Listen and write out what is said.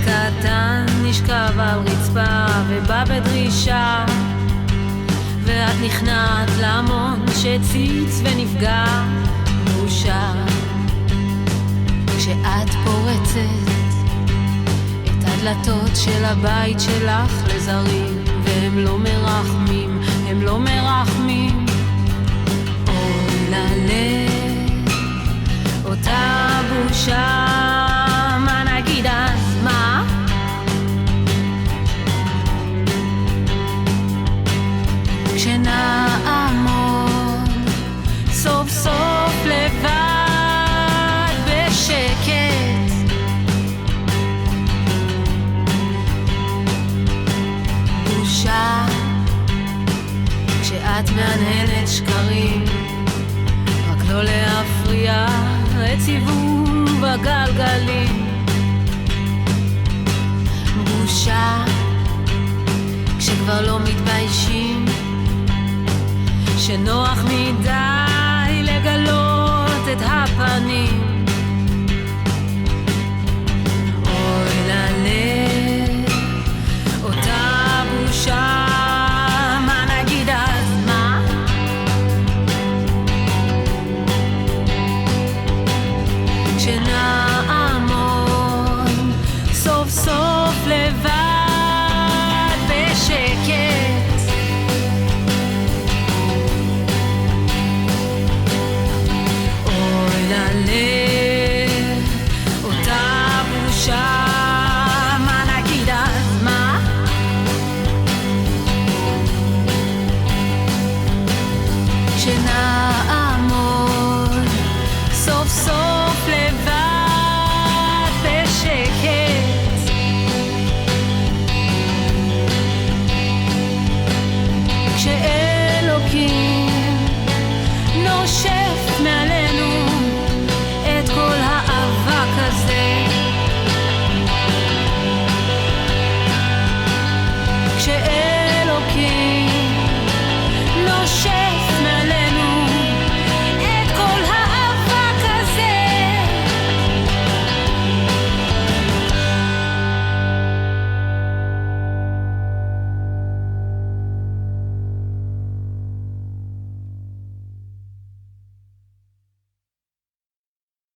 קטן נשכב על רצפה ובא בדרישה, ואת נכנעת להמון שציץ ונפגע. בושה כשאת פורצת את הדלתות של הבית שלך לזרים, והם לא מרחמים, הם לא מרחמים. אוי ללב אותה בושה, מה נגיד אז, מה? כשנעמוד סוף סוף לבד בשקט, בושה כשאת מהנהנת שקרים, רק לא להפריע לסיבוב הגלגלים. בושה כשכבר לא מתביישים, שנוח מדי